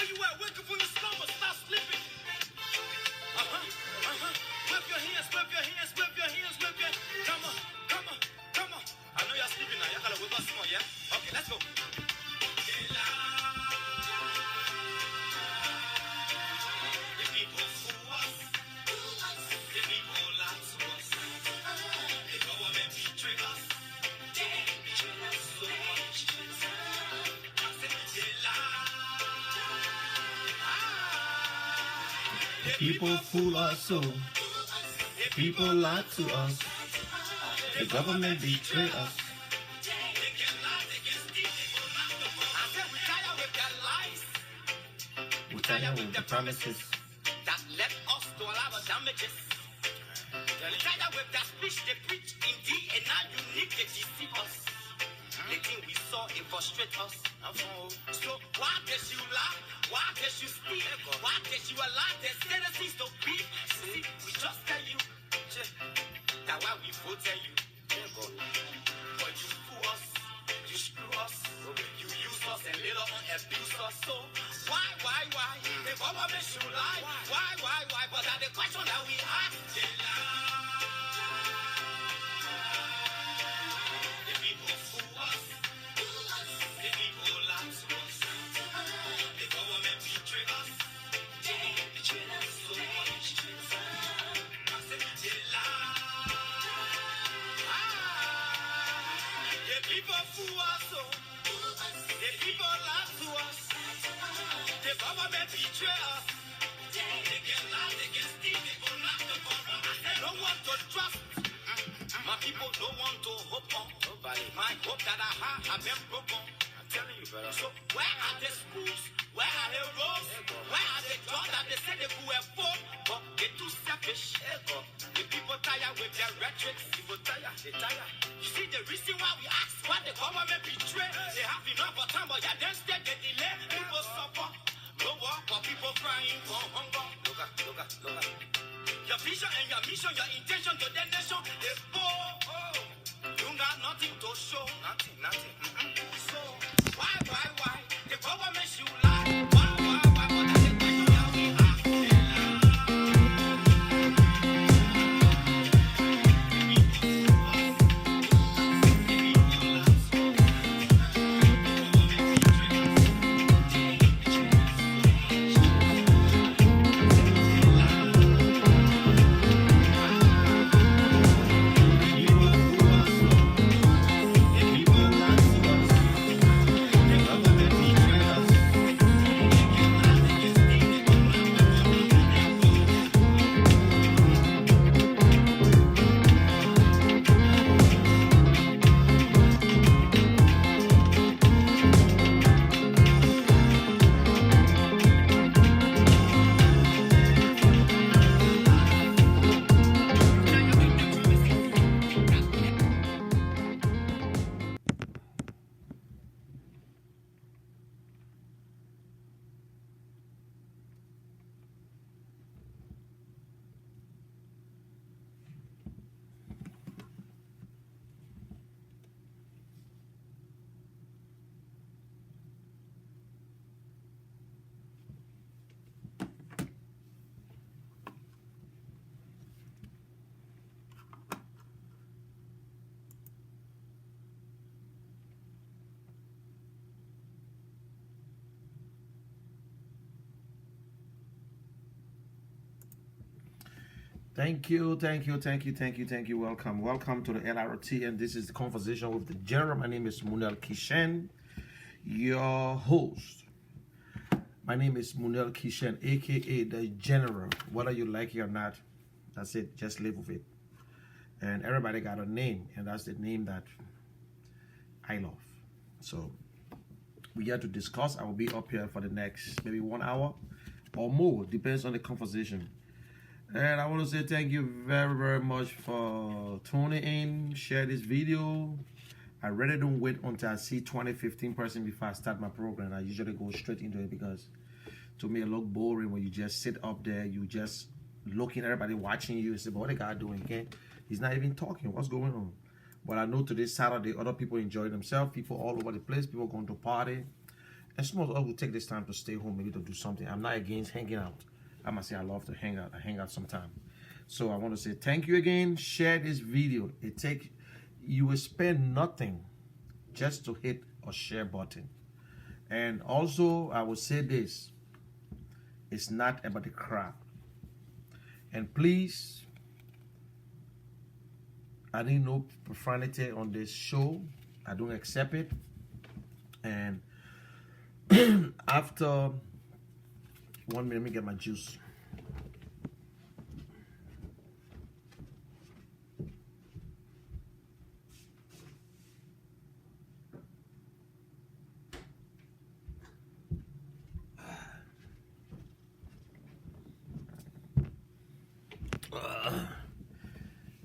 you at? Wake up from your slumber. Stop sleeping. Whip your hands, whip your hands, whip your hands, whip your hands. Come on, come on, come on. I know y'all sleeping now. Y'all gotta whip us more, yeah? Okay, let's go. The people fool us. The people lie to us. The government betray us. They betray us so much. I said they lie. The People fool us so. People lie to us. The government betray us. They can lie, they can steal, they go knock the phone. I said we tired with their lies. We tired with the promises. That led us to a lot of damages. They're tired with that speech they preach in thee, and now you need to deceive us. The thing we saw, it frustrate us. So why did you lie? Why did you speak? Why did you allow the citizens to be? See, we just tell you that why we vote tell you. But you fool us, you screw us, you use us and later on abuse us. So why? The government should lie. Why? But that's the question that we ask. They lie. The people fool us. The people lie to us. The government betray us. They betray us so much. I said they lie. The people fool us. The people lie to us. The government betray us. They can lie, they can steal, they go knock the phone. I don't want to trust. My people don't want to hope on. Nobody. My hope that I have been broken. I'm telling you, brother. So where are the schools? Where are the roads? Where are the jobs that they say they could afford? But they're too selfish. The people tired with their rhetoric. People tired, they tired. You see the reason why we ask why the government betray? They have enough of time, but yeah, then instead they delay. People suffer. No work for people crying for hunger. Look at. Your vision and your mission, your intention to the nation, they poor. You got nothing to show. Nothing. So why? The government should lie. Why? But that's the question that we ask. Thank you. Welcome to the Lrtn, and this is the conversation with the general. My name is Munel Kishen, your host. My name is Munel Kishen, aka the general. Whether you like it or not, that's it. Just live with it. And everybody got a name, and that's the name that I love. So we have to discuss. I will be up here for the next maybe 1 hour or more, depends on the conversation. And I want to say thank you very much for tuning in. Share this video. I really don't wait until I see 20-15 person before I start my program. I usually go straight into it because to me it look boring when you just sit up there, you just looking at everybody watching you and say, but what the guy doing? He's not even talking. What's going on? But I know today Saturday, other people enjoy themselves. People all over the place. People going to party. And some of us will take this time to stay home, maybe to do something. I'm not against hanging out. I must say I love to hang out. I hang out sometime. So I want to say thank you again. Share this video. You will spend nothing just to hit a share button. And also I will say this. It's not about the crowd. And please, I need no profanity on this show. I don't accept it. And after 1 minute, let me get my juice.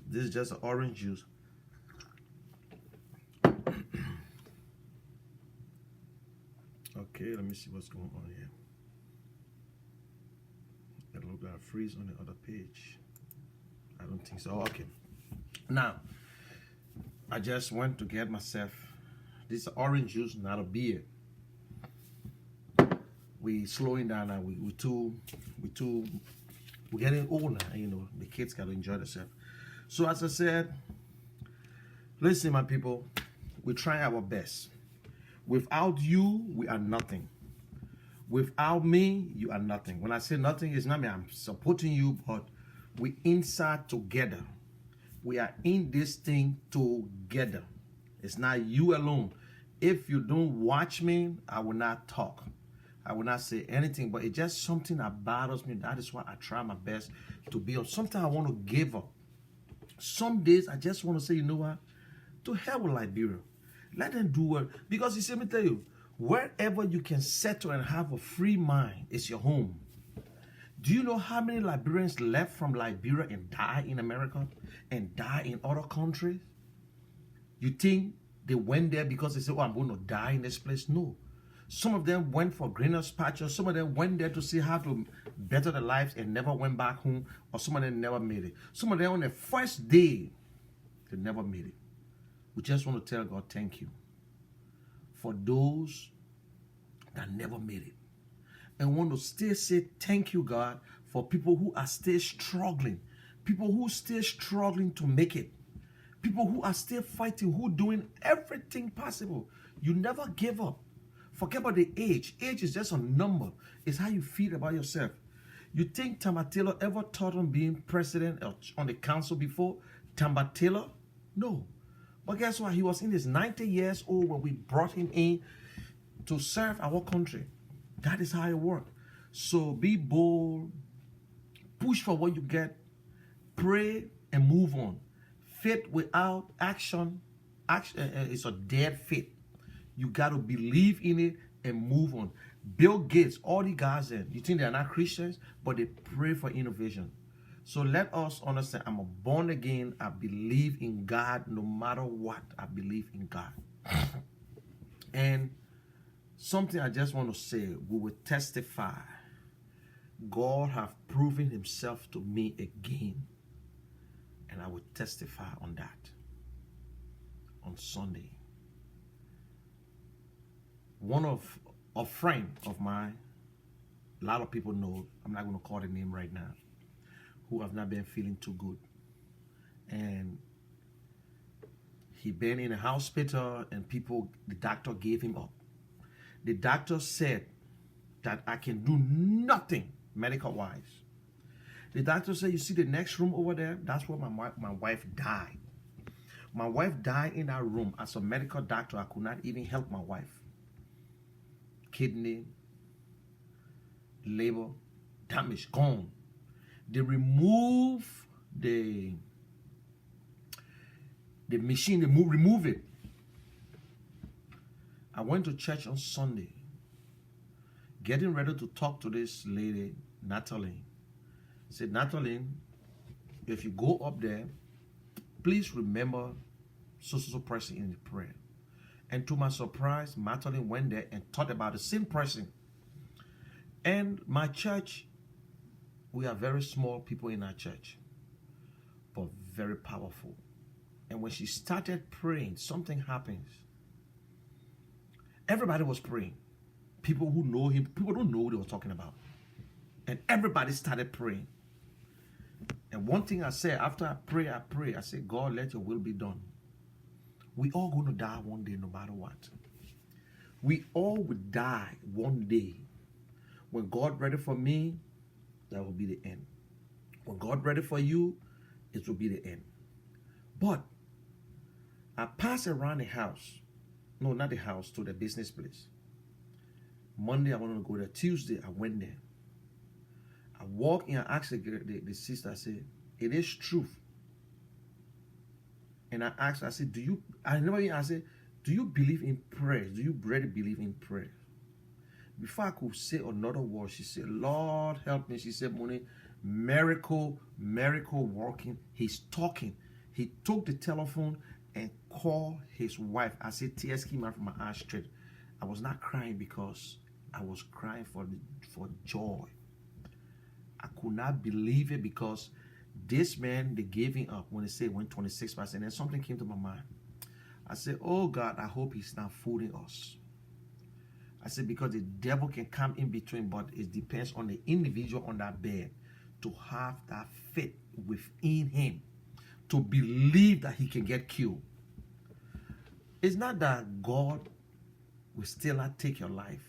This is just orange juice. Okay, let me see what's going on here. It looks like a freeze on the other page. I don't think so. Okay. Now, I just went to get myself this orange juice, not a beer. We slowing down now. We're getting old now. You know, the kids gotta enjoy themselves. So as I said, listen, my people, we're trying our best. Without you, we are nothing. Without me, you are nothing. When I say nothing, it's not me. I'm supporting you, but we inside together. We are in this thing together. It's not you alone. If you don't watch me, I will not talk. I will not say anything, but it's just something that bothers me. That is why I try my best to be on. Sometimes I want to give up. Some days I just want to say, you know what? To hell with Liberia. Let them do it. Because you see, let me tell you, wherever you can settle and have a free mind is your home. Do you know how many Liberians left from Liberia and die in America and die in other countries? You think they went there because they said, oh, I'm going to die in this place? No. Some of them went for greener pastures. Some of them went there to see how to better their lives and never went back home. Or some of them never made it. Some of them on the first day, they never made it. We just want to tell God thank you for those that never made it. And want to still say thank you, God, for people who are still struggling. People who are still struggling to make it. People who are still fighting, who are doing everything possible. You never give up. Forget about the age. Age is just a number. It's how you feel about yourself. You think Tamba Taylor ever thought on being president on the council before? Tamba Taylor? No. But guess what? He was in his 90 years old when we brought him in to serve our country. That is how it works. So be bold. Push for what you get. Pray and move on. Faith without action is a dead faith. You got to believe in it and move on. Bill Gates, all the guys there, you think they're not Christians, but they pray for innovation. So let us understand, I'm a born again. I believe in God no matter what. I believe in God. And something I just want to say, we will testify. God have proven himself to me again. And I will testify on that on Sunday. A friend of mine, a lot of people know, I'm not going to call the name right now, who have not been feeling too good. And he been in a hospital and the doctor gave him up. The doctor said that I can do nothing medical-wise. The doctor said, you see the next room over there? That's where my wife died. My wife died in that room. As a medical doctor, I could not even help my wife. Kidney, liver, damage, gone. They remove the machine, remove it. I went to church on Sunday, getting ready to talk to this lady, Natalie. I said, Natalie, if you go up there, please remember so person in the prayer. And to my surprise, Natalie went there and thought about the same person. And my church, we are very small people in our church, but very powerful. And when she started praying, something happens. Everybody was praying. people who know him, people don't know what they were talking about. And everybody started praying. And one thing I said, after I pray, I said, God, let your will be done. We all going to die one day, no matter what. We all will die one day. When God ready for me, that will be the end. When God ready for you, it will be the end. But I passed around the house. No, not the house, to the business place. Monday, I wanted to go there. Tuesday, I went there. I walked in, I asked the sister, I said, it is truth. And I asked her, I said, I said, do you believe in prayer? Do you really believe in prayer? Before I could say another word, she said, Lord, help me. She said, Moni, miracle working. He's talking. He took the telephone and called his wife. I said, tears came out from my eyes straight. I was not crying because I was crying for joy. I could not believe it because this man, they gave him up when they said went 26%. And then something came to my mind. I said, oh God, I hope he's not fooling us. I said, because the devil can come in between, but it depends on the individual on that bed to have that faith within him, to believe that he can get killed. It's not that God will still not take your life,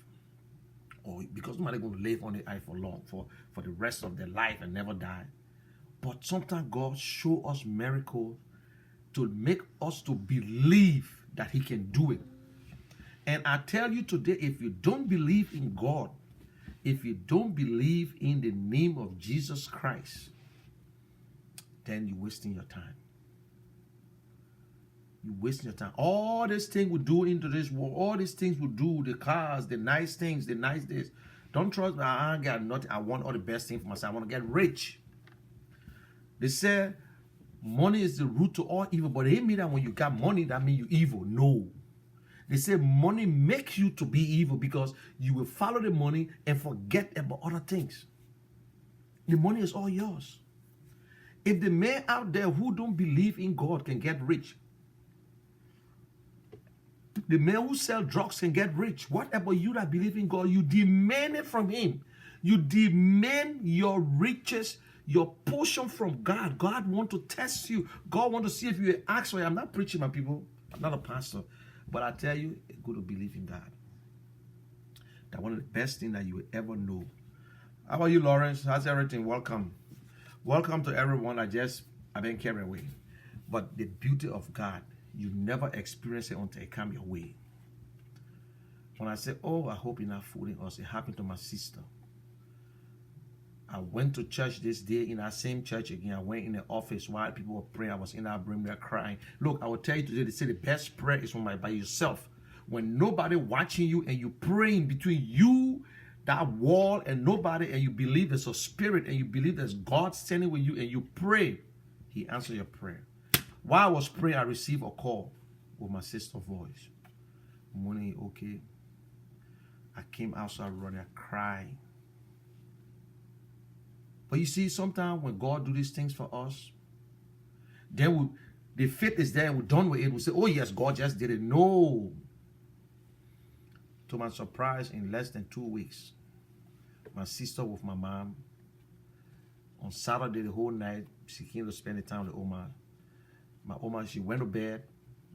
or because nobody's going to live on the earth for long, for the rest of their life and never die. But sometimes God show us miracles to make us to believe that he can do it. And I tell you today, if you don't believe in God, if you don't believe in the name of Jesus Christ, then you're wasting your time. You're wasting your time. All these things we do into this world, all these things we do, the cars, the nice things, the nice this. Don't trust me. I ain't got nothing. I want all the best things for myself. I want to get rich. They say money is the root to all evil, but it ain't mean that when you got money, that means you're evil. No. They say money makes you to be evil because you will follow the money and forget about other things. The money is all yours. If the man out there who don't believe in God can get rich, the man who sell drugs can get rich. What about you that believe in God? You demand it from him. You demand your riches, your portion from God. God want to test you. God want to see if you ask for it. I'm not preaching, my people. I'm not a pastor. But I tell you, it's good to believe in God. That's one of the best things that you will ever know. How about you, Lawrence? How's everything? Welcome. Welcome to everyone. I've been carried away. But the beauty of God, you never experience it until it comes your way. When I say, oh, I hope you're not fooling us, it happened to my sister. I went to church this day in that same church again. I went in the office while people were praying. I was in that room there crying. Look, I will tell you today, they say the best prayer is by yourself. When nobody watching you and you praying between you, that wall, and nobody, and you believe there's a spirit and you believe there's God standing with you and you pray, he answered your prayer. While I was praying, I received a call with my sister's voice. Morning, okay. I came outside running, crying. But you see, sometimes when God do these things for us, then the faith is there and we're done with it. We say, oh yes, God just did it. No. To my surprise, in less than 2 weeks, my sister with my mom, on Saturday the whole night, she came to spend the time with Oma. My Oma, she went to bed.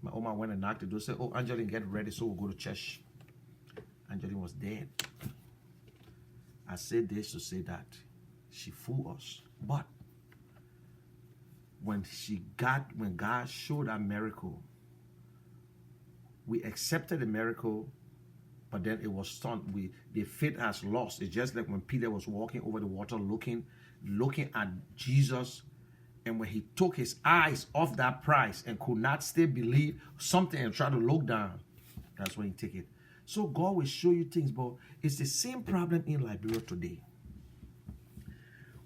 My Oma went and knocked the door, said, oh, Angeline, get ready so we'll go to church. Angeline was dead. I said this to say that. She fooled us. But when God showed that miracle, we accepted the miracle, but then it was stunned. The faith has lost. It's just like when Peter was walking over the water looking at Jesus, and when he took his eyes off that prize and could not still believe something and try to look down, that's when he take it. So God will show you things, but it's the same problem in Liberia today.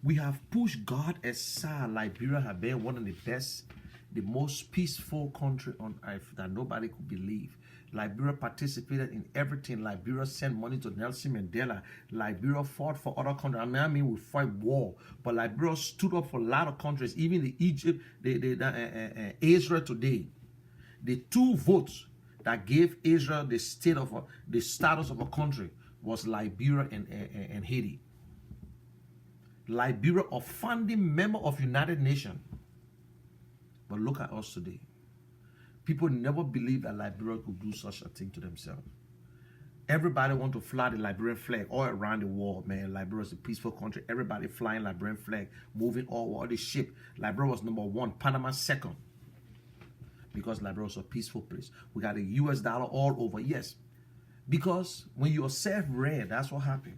We have pushed God aside. Liberia has been one of the best, the most peaceful country on earth that nobody could believe. Liberia participated in everything. Liberia sent money to Nelson Mandela. Liberia fought for other countries. I mean, we fight war, but Liberia stood up for a lot of countries, even the Egypt, Israel today. The 2 votes that gave Israel the status of a country was Liberia and Haiti. Liberia, a founding member of United Nations. But look at us today. People never believed that Liberia could do such a thing to themselves. Everybody want to fly the Liberian flag all around the world, man. Liberia is a peaceful country. Everybody flying Liberian flag, moving all the ship. Liberia was #1, Panama second. Because Liberia was a peaceful place. We got a US dollar all over. Yes. Because when you're self-read, that's what happened.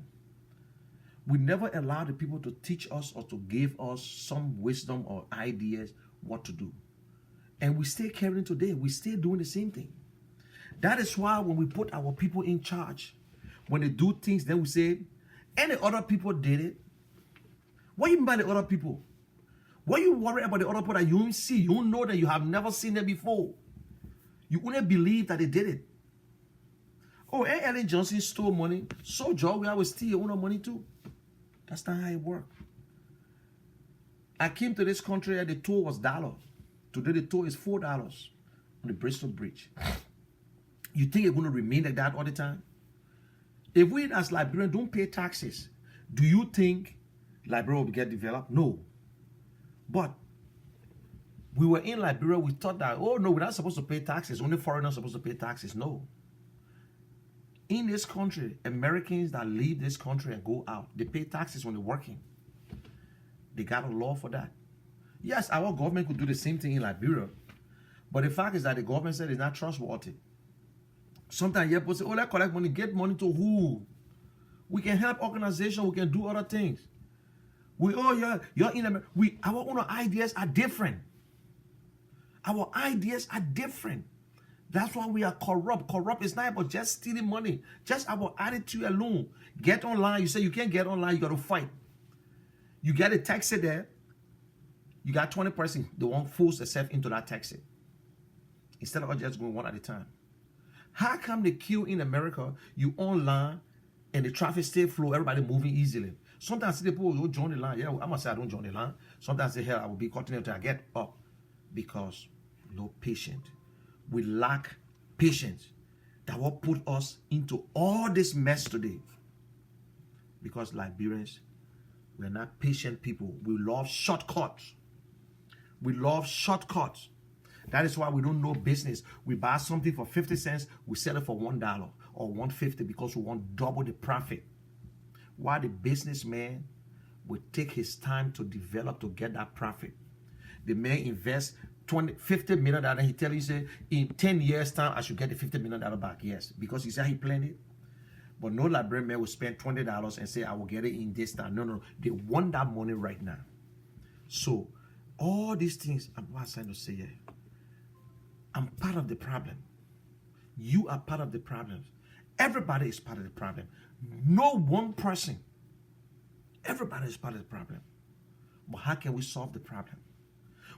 We never allow the people to teach us or to give us some wisdom or ideas what to do. And we still carrying today. We still doing the same thing. That is why when we put our people in charge, when they do things, then we say, any other people did it. What do you mean by the other people? What you worry about the other people that you don't see? You don't know that you have never seen them before. You only believe that they did it. Oh, and Ellen Johnson stole money. So Joe, we always steal your own money too. That's not how it works. I came to this country and the toll was $1. Today the toll is $4 on the Bristol Bridge. You think it's going to remain like that all the time? If we as Liberians don't pay taxes, do you think Liberia will get developed? No. But we were in Liberia, we thought that, oh no, we're not supposed to pay taxes. Only foreigners are supposed to pay taxes. No. In this country, Americans that leave this country and go out, they pay taxes when they're working. They got a law for that. Yes, our government could do the same thing in Liberia. But the fact is that the government said it's not trustworthy. Sometimes people say, oh, let's collect money. Get money to who? We can help organizations. We can do other things. You're in America. Our own ideas are different. Our ideas are different. That's why we are corrupt. Corrupt is not about just stealing money. Just our attitude alone. Get online. You say you can't get online. You got to fight. You get a taxi there. You got 20 persons. They won't force themselves into that taxi. Instead of just going one at a time. How come the queue in America, you online and the traffic still flow, everybody moving easily? Sometimes people will join the line. Yeah, I'm going to say I don't join the line. Sometimes they say, hell, I will be cutting until I get up. Because no patience. We lack patience. That will put us into all this mess today. Because Liberians, we're not patient people. We love shortcuts. We love shortcuts. That is why we don't know business. We buy something for 50 cents, we sell it for $1 or $1.50 because we want double the profit. While the businessman will take his time to develop to get that profit. The man invests $50 million and he tells you, say, in 10 years time, I should get the $50 million back. Yes, because he said he planned it. But no Liberian man will spend $20 and say, I will get it in this time. No. They want that money right now. So, all these things, I'm trying to say here. I'm part of the problem. You are part of the problem. Everybody is part of the problem. No one person. Everybody is part of the problem. But how can we solve the problem?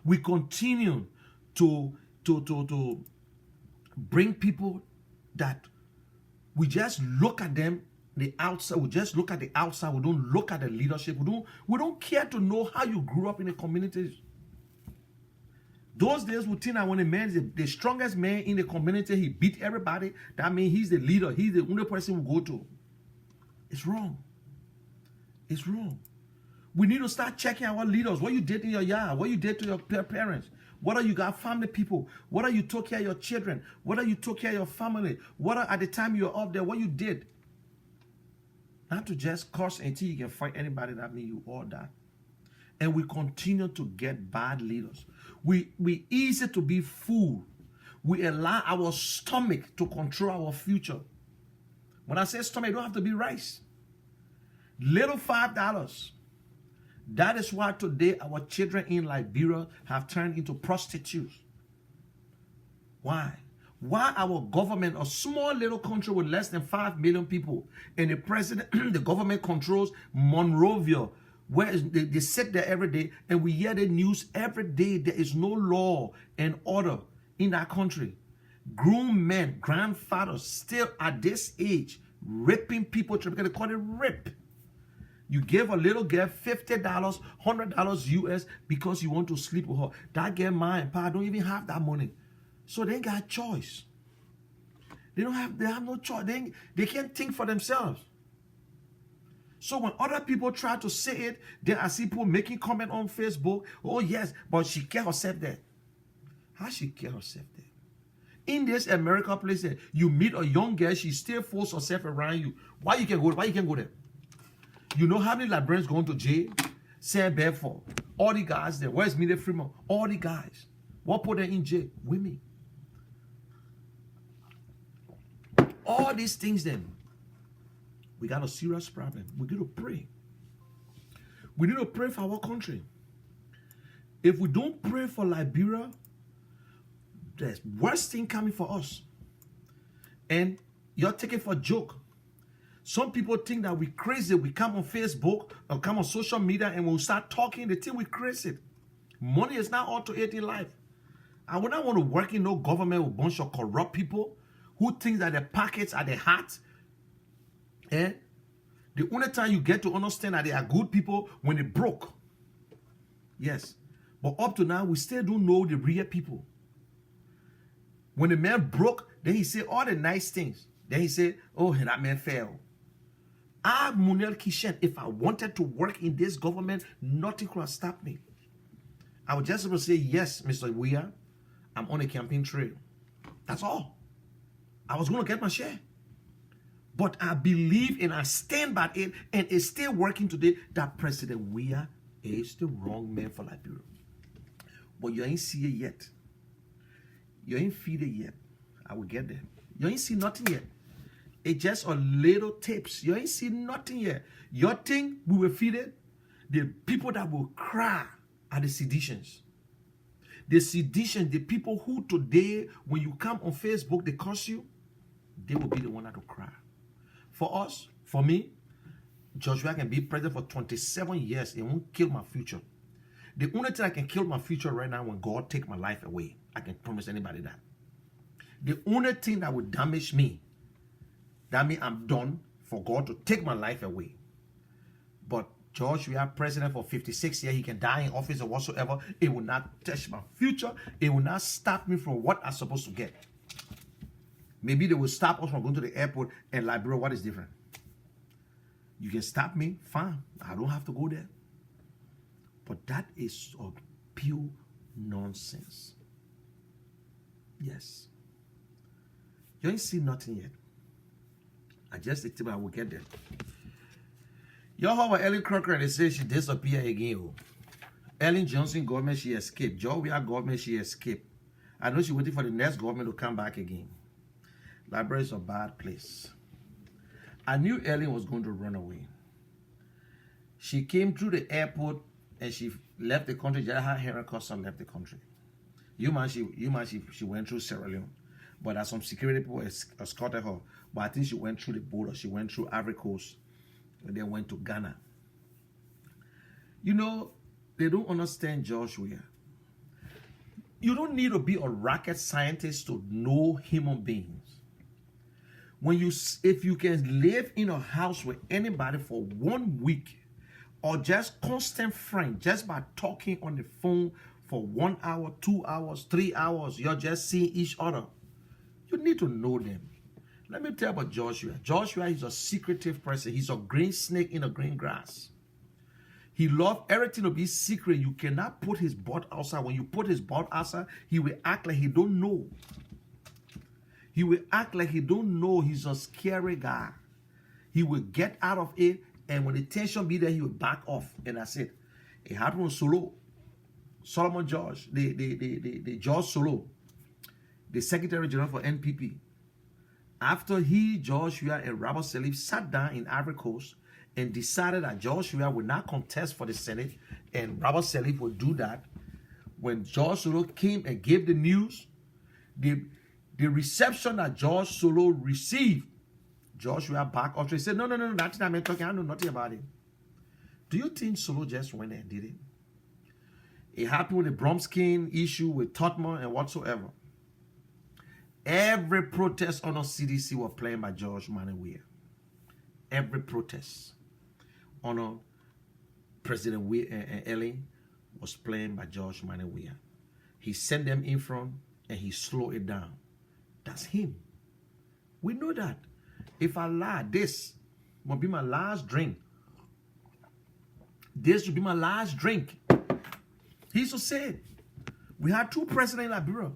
We continue to bring people that we just look at them, the outside. We just look at the outside. We don't look at the leadership. We don't care to know how you grew up in the communities. Those days we think that when a man is the strongest man in the community, he beat everybody. That means he's the leader. He's the only person we go to. It's wrong. It's wrong. We need to start checking our leaders. What you did in your yard. What you did to your parents. Whether you got family people. Whether you took care of your children. Whether you took care of your family. Whether at the time you were up there, what you did. Not to just curse until you can fight anybody. That means you all that. And we continue to get bad leaders. We easy to be fooled. We allow our stomach to control our future. When I say stomach, it don't have to be rice. Little $5. That is why today our children in Liberia have turned into prostitutes. Why? Why our government, a small little country with less than 5 million people, and the president, the government controls Monrovia, where they sit there every day, and we hear the news every day. There is no law and order in that country. Grown men, grandfathers, still at this age, raping people, because they call it rape. You give a little girl $50, $100 US because you want to sleep with her. That girl, ma and pa, don't even have that money. So they ain't got a choice. They have no choice. They can't think for themselves. So when other people try to say it, then I see people making comment on Facebook. Oh yes, but she get herself there. How she get herself there? In this America place, you meet a young girl, she still force herself around you. Why you can go? Why you can go there? You know how many librarians going to jail? St. Bedford. All the guys there. Where's Media Freeman? All the guys. What put them in jail? Women. All these things then. We got a serious problem. We need to pray. We need to pray for our country. If we don't pray for Liberia, there's worse thing coming for us. And you're taking for a joke. Some people think that we crazy. We come on Facebook or come on social media and we'll start talking. They think we crazy. Money is not all to it in life. I would not want to work in no government with a bunch of corrupt people who think that their pockets are their heart. And the only time you get to understand that they are good people when they broke. Yes. But up to now, we still don't know the real people. When the man broke, then he said all the nice things. Then he said, oh, that man fell. Munel Kishen, if I wanted to work in this government, nothing could have stopped me. I would just say, yes, Mr. Weir, I'm on a campaign trail. That's all. I was going to get my share. But I believe and I stand by it, and it's still working today, that President Weir is the wrong man for Liberia. But you ain't see it yet. You ain't feed it yet. I will get there. You ain't see nothing yet. It's just a little tips. You ain't see nothing yet. Your thing, we will feed it. The people that will cry are the seditions. The seditions, the people who today, when you come on Facebook, they curse you, they will be the one that will cry. For us, for me, Joshua can be president for 27 years. It won't kill my future. The only thing I can kill my future right now when God take my life away. I can promise anybody that. The only thing that will damage me, that means I'm done for God to take my life away. But George, we are president for 56 years. He can die in office or whatsoever. It will not touch my future. It will not stop me from what I'm supposed to get. Maybe they will stop us from going to the airport and like, bro, what is different? You can stop me, fine. I don't have to go there. But that is a pure nonsense. Yes. You ain't seen nothing yet. I just think I will get there. Y'all have Ellen Crocker, they say she disappeared again. Oh. Ellen Johnson government, she escaped. Georgia government, she escaped. I know she's waiting for the next government to come back again. Liberia is a bad place. I knew Ellen was going to run away. She came through the airport and she left the country. Just how Henry Custom left the country. She went through Sierra Leone. But as some security people escorted her. But I think she went through the border. She went through Ivory Coast. And then went to Ghana. You know, they don't understand Joshua. You don't need to be a rocket scientist to know human beings. If you can live in a house with anybody for 1 week, or just constant friend, just by talking on the phone for 1 hour, 2 hours, 3 hours, you're just seeing each other. You need to know them. Let me tell you about Joshua. Joshua is a secretive person. He's a green snake in the green grass. He loves everything to be secret. You cannot put his butt outside. When you put his butt outside, he will act like he don't know. He will act like he don't know. He's a scary guy. He will get out of it, and when the tension be there, he will back off. And that's it. It happened with Solomon George, the George Solo, the Secretary General for NPP. After Joshua, and Robert Salif sat down in Ivory Coast and decided that Joshua would not contest for the Senate, and Robert Salif would do that. When George Solo came and gave the news, the reception that George Solo received, Joshua back off. He said, no, nothing I'm talking. I know nothing about it. Do you think Solo just went and did it? It happened with the Bromskin issue with Totman and whatsoever. Every protest on the CDC was playing by George Weir. Every protest on President Weir and Ellen was playing by George Weir. He sent them in front and he slowed it down. That's him. We know that. If I lie, this will be my last drink This should be my last drink. He used to say it. We had two presidents in Liberia.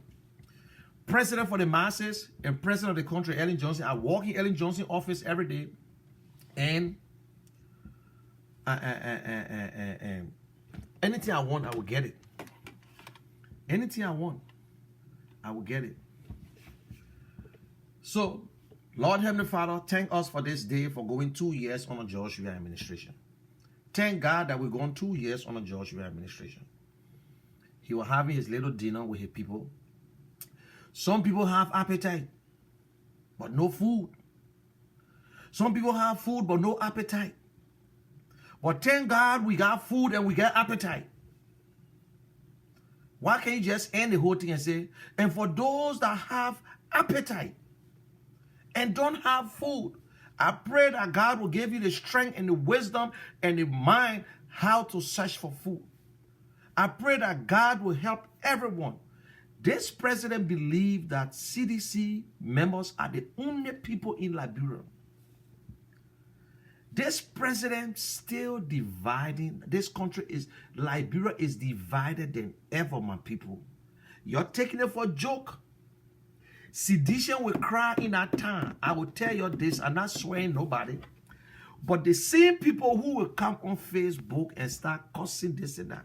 President for the masses and president of the country, Lrtn Johnson. I walk in Lrtn Johnson's office every day, and anything I want, I will get it. Anything I want, I will get it. So, Lord Heavenly Father, thank us for this day, for going 2 years on a George Weah administration. Thank God that we've gone 2 years on a George Weah administration. He was having his little dinner with his people. Some people have appetite, but no food. Some people have food, but no appetite. But thank God we got food and we got appetite. Why can't you just end the whole thing and say, and for those that have appetite and don't have food, I pray that God will give you the strength and the wisdom and the mind how to search for food. I pray that God will help everyone. This president believes that CDC members are the only people in Liberia. This president still dividing. This country is, Liberia is divided than ever, my people. You're taking it for a joke. Sedition will cry in our time. I will tell you this, I'm not swearing nobody. But the same people who will come on Facebook and start cussing this and that,